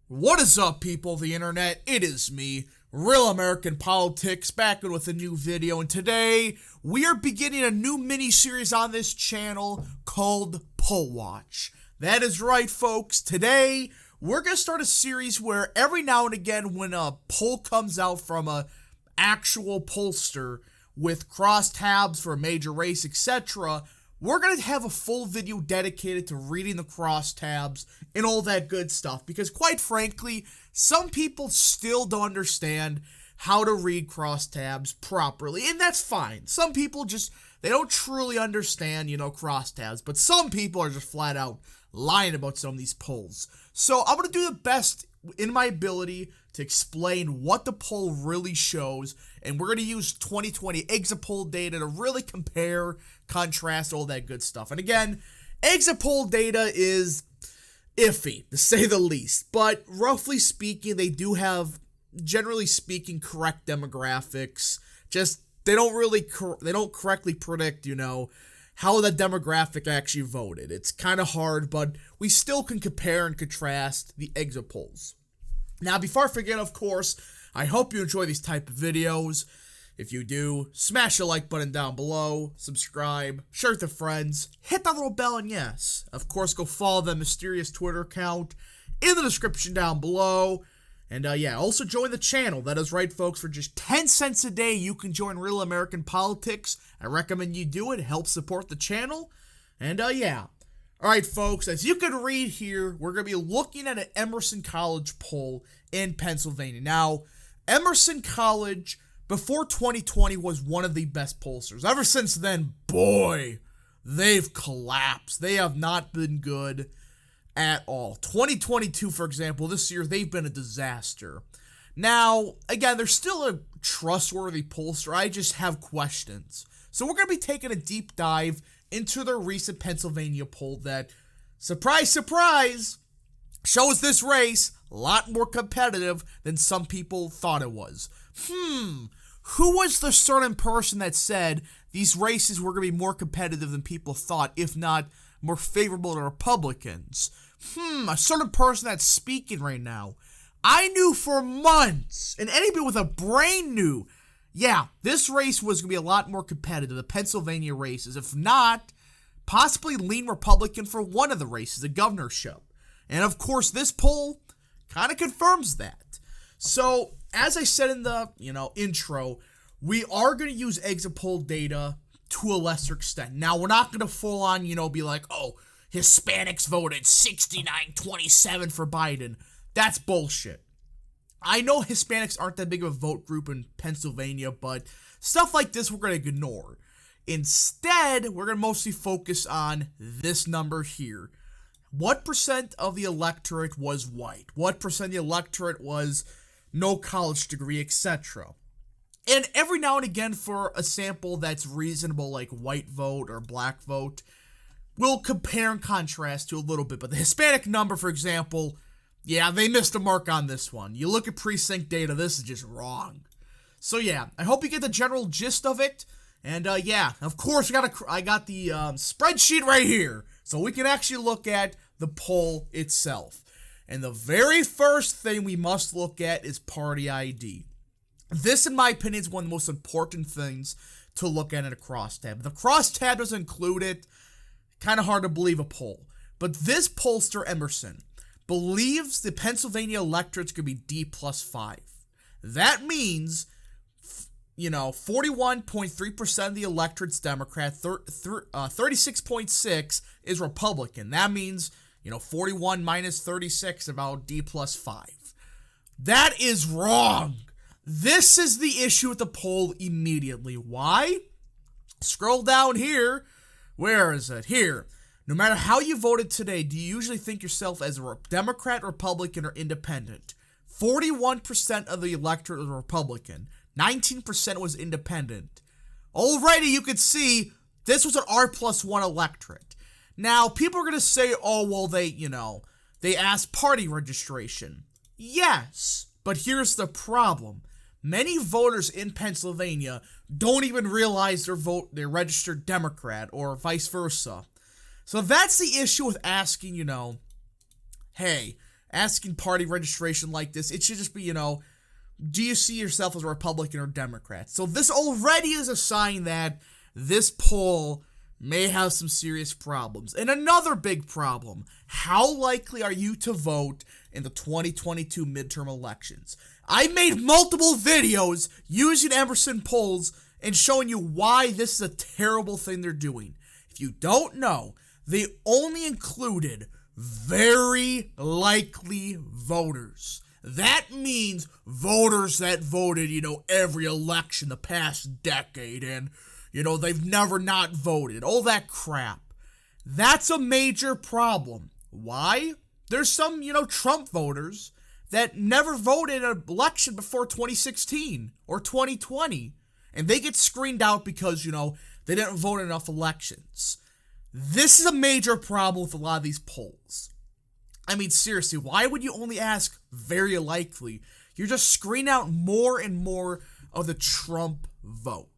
What is up, people of the internet? It is me, Real American Politics, back in with a new video, and today we are beginning a new mini-series on this channel called Poll Watch. That is right, folks. Today, we're going to start a series where every now and again when a poll comes out from a actual pollster with crosstabs for a major race, etc., we're going to have a full video dedicated to reading the crosstabs and all that good stuff, because quite frankly, some people still don't understand how to read crosstabs properly, and that's fine. Some people just, they don't truly understand, crosstabs, but some people are just flat out lying about some of these polls. So I'm going to do the best in my ability to explain what the poll really shows, and we're going to use 2020 exit poll data to really compare, contrast, all that good stuff. And again, exit poll data is iffy, to say the least, but roughly speaking, they do have, generally speaking, correct demographics. Just, they don't correctly predict, how the demographic actually voted. It's kind of hard, but we still can compare and contrast the exit polls. Now, before I forget, of course, I hope you enjoy these type of videos. If you do, smash the like button down below, subscribe, share with your friends, hit that little bell, and yes, of course, go follow the mysterious Twitter account in the description down below. And also join the channel. That is right, folks. For just 10 cents a day, you can join Real American Politics. I recommend you do it. Help support the channel. And Alright, folks, as you can read here, we're going to be looking at an Emerson College poll in Pennsylvania. Now, Emerson College, before 2020, was one of the best pollsters. Ever since then, boy, they've collapsed. They have not been good at all. 2022, for example, this year, they've been a disaster. Now, again, they're still a trustworthy pollster. I just have questions. So we're going to be taking a deep dive into their recent Pennsylvania poll that, surprise, surprise, shows this race a lot more competitive than some people thought it was. Who was the certain person that said these races were going to be more competitive than people thought, if not more favorable to Republicans? A certain person that's speaking right now. I knew for months, and anybody with a brain knew, yeah, this race was going to be a lot more competitive, the Pennsylvania races, if not, possibly lean Republican for one of the races, the governorship. And of course, this poll kind of confirms that. So, as I said in the, intro, we are going to use exit poll data to a lesser extent. Now, we're not going to full on, be like, oh, Hispanics voted 69-27 for Biden. That's bullshit. I know Hispanics aren't that big of a vote group in Pennsylvania, but stuff like this we're going to ignore. Instead, we're going to mostly focus on this number here. What percent of the electorate was white? What percent of the electorate was no college degree, etc.? And every now and again, for a sample that's reasonable, like white vote or black vote, we'll compare and contrast to a little bit. But the Hispanic number, for example, yeah, they missed the mark on this one. You look at precinct data, this is just wrong. So yeah, I hope you get the general gist of it. And of course, I got the spreadsheet right here, so we can actually look at the poll itself. And the very first thing we must look at is party ID. This, in my opinion, is one of the most important things to look at in a crosstab. The crosstab doesn't include it. Kind of hard to believe a poll. But this pollster, Emerson, believes the Pennsylvania electorate's going to be D+5. That means, 41.3% of the electorate's Democrat, 36.6% is Republican. That means, 41 minus 36, about D+5. That is wrong. This is the issue with the poll immediately. Why? Scroll down here. Where is it? Here. No matter how you voted today, do you usually think yourself as a Democrat, Republican, or Independent? 41% of the electorate was Republican. 19% was Independent. Already, you could see this was an R+1 electorate. Now, people are going to say, oh, well, they asked party registration. Yes, but here's the problem. Many voters in Pennsylvania don't even realize they're registered Democrat or vice versa. So that's the issue with asking, hey, asking party registration like this. It should just be, do you see yourself as a Republican or Democrat? So this already is a sign that this poll may have some serious problems. And another big problem, how likely are you to vote in the 2022 midterm elections? I made multiple videos using Emerson polls and showing you why this is a terrible thing they're doing. If you don't know, they only included very likely voters. That means voters that voted, every election the past decade and, they've never not voted. All that crap. That's a major problem. Why? There's some, Trump voters that never voted in an election before 2016 or 2020. And they get screened out because, they didn't vote in enough elections. This is a major problem with a lot of these polls. I mean, seriously, why would you only ask very likely? You're just screening out more and more of the Trump vote.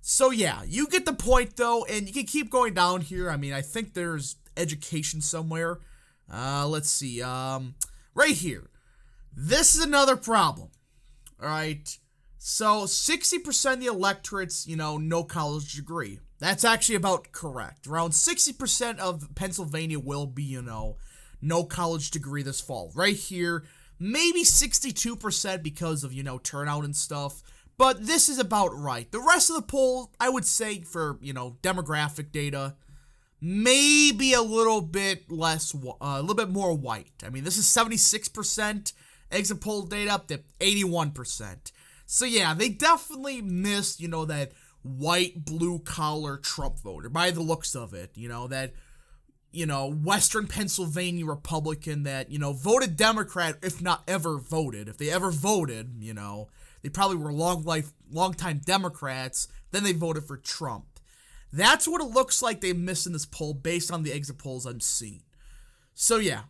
So yeah, you get the point though, and you can keep going down here. I mean, I think there's education somewhere. Let's see, right here. This is another problem, all right? So 60% of the electorate's, no college degree. That's actually about correct. Around 60% of Pennsylvania will be, no college degree this fall. Right here, maybe 62% because of, turnout and stuff. But this is about right. The rest of the poll, I would say for, demographic data, maybe a little bit less, a little bit more white. I mean, this is 76% exit poll data up to 81%. So yeah, they definitely missed, that white, blue-collar Trump voter, by the looks of it. That, Western Pennsylvania Republican that, voted Democrat, if not ever voted. If they ever voted, they probably were long-time Democrats, then they voted for Trump. That's what it looks like they missed in this poll based on the exit polls I'm seeing. So yeah,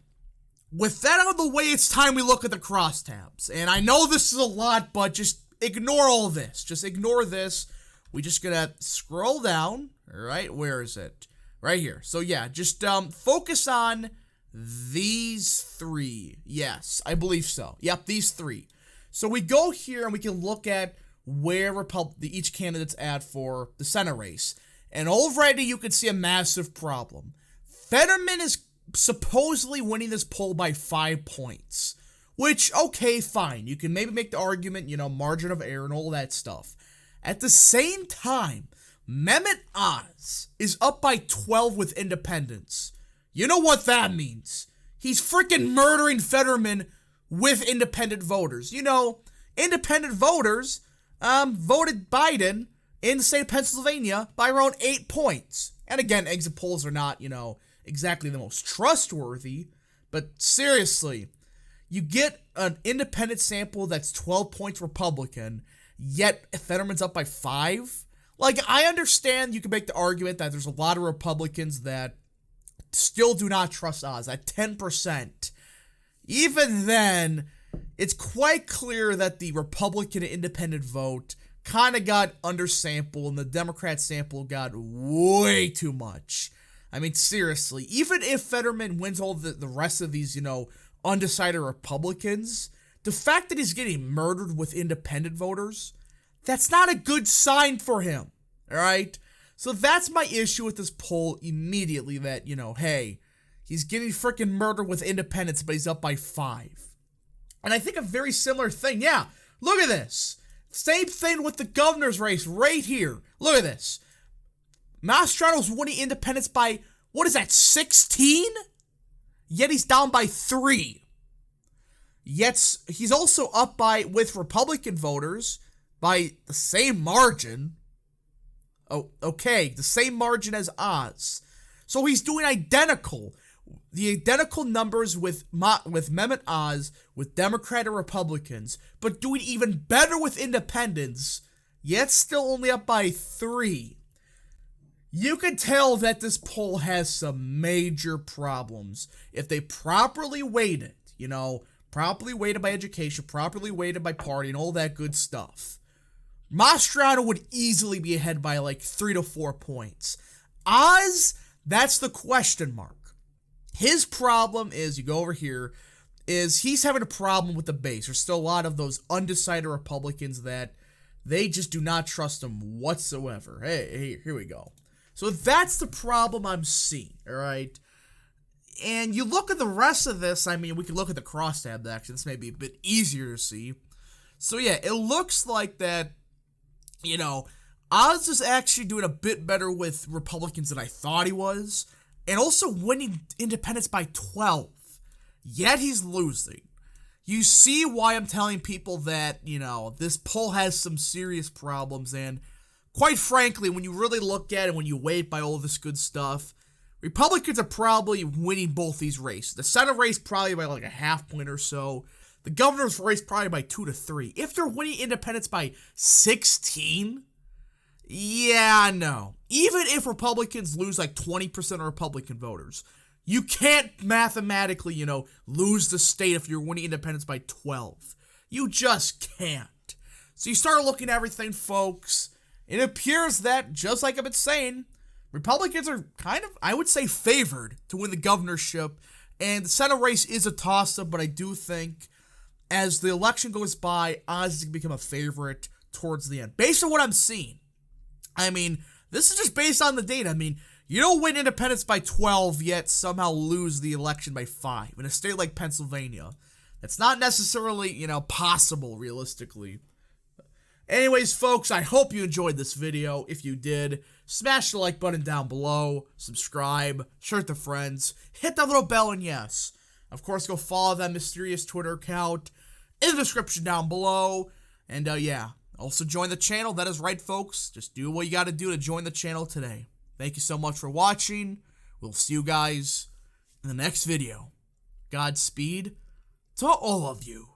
with that out of the way, it's time we look at the crosstabs. And I know this is a lot, but just ignore all this. Just ignore this. We just gonna scroll down. All right, where is it? Right here. So yeah, just focus on these three. Yes, I believe so. Yep, these three. So we go here and we can look at where each candidate's at for the Senate race. And already you can see a massive problem. Fetterman is supposedly winning this poll by 5 points. Which, okay, fine. You can maybe make the argument, margin of error and all that stuff. At the same time, Mehmet Oz is up by 12 with independents. You know what that means. He's freaking murdering Fetterman with independent voters. Independent voters voted Biden in the state of Pennsylvania by around 8 points. And again, exit polls are not, exactly the most trustworthy. But seriously, you get an independent sample that's 12 points Republican, yet Fetterman's up by 5. Like, I understand you can make the argument that there's a lot of Republicans that still do not trust Oz at 10%. Even then, it's quite clear that the Republican independent vote kind of got undersampled and the Democrat sample got way too much. I mean, seriously, even if Fetterman wins all the rest of these, undecided Republicans, the fact that he's getting murdered with independent voters, that's not a good sign for him, all right? So that's my issue with this poll immediately, that, hey, he's getting freaking murdered with independents, but he's up by 5. And I think a very similar thing, yeah, look at this. Same thing with the governor's race right here. Look at this. Mastrano's winning independents by, 16? Yet he's down by 3. Yet he's also up with Republican voters by the same margin. Oh, okay, the same margin as Oz. So he's doing the identical numbers with Mehmet Oz, with Democrat and Republicans, but doing even better with independents, yet still only up by 3. You can tell that this poll has some major problems. If they properly weight it, properly weighted by education, properly weighted by party, and all that good stuff, Mastrano would easily be ahead by like 3 to 4 points. Oz, that's the question mark. His problem is, you go over here, is he's having a problem with the base. There's still a lot of those undecided Republicans that they just do not trust him whatsoever. Hey, here we go. So that's the problem I'm seeing, all right? And you look at the rest of this, I mean, we can look at the crosstab action. This may be a bit easier to see. So yeah, it looks like that, you know, Oz is actually doing a bit better with Republicans than I thought he was, and also winning independents by 12. Yet he's losing. You see why I'm telling people that, you know, this poll has some serious problems, and quite frankly, when you really look at it, when you weigh it by all this good stuff, Republicans are probably winning both these races. The Senate race probably by like a half point or so. The governor's race probably by 2 to 3. If they're winning independents by 16, yeah, no. Even if Republicans lose like 20% of Republican voters, you can't mathematically, you know, lose the state if you're winning independents by 12. You just can't. So you start looking at everything, folks. It appears that, just like I've been saying, Republicans are kind of, I would say, favored to win the governorship. And the Senate race is a toss-up, but I do think as the election goes by, Oz is going to become a favorite towards the end. Based on what I'm seeing. I mean, this is just based on the data. I mean, you don't win independents by 12, yet somehow lose the election by 5 in a state like Pennsylvania. That's not necessarily, you know, possible realistically. Anyways, folks, I hope you enjoyed this video. If you did, smash the like button down below, subscribe, share it to friends, hit that little bell, and yes, of course, go follow that mysterious Twitter account in the description down below. And, yeah, also join the channel. That is right, folks. Just do what you got to do to join the channel today. Thank you so much for watching. We'll see you guys in the next video. Godspeed to all of you.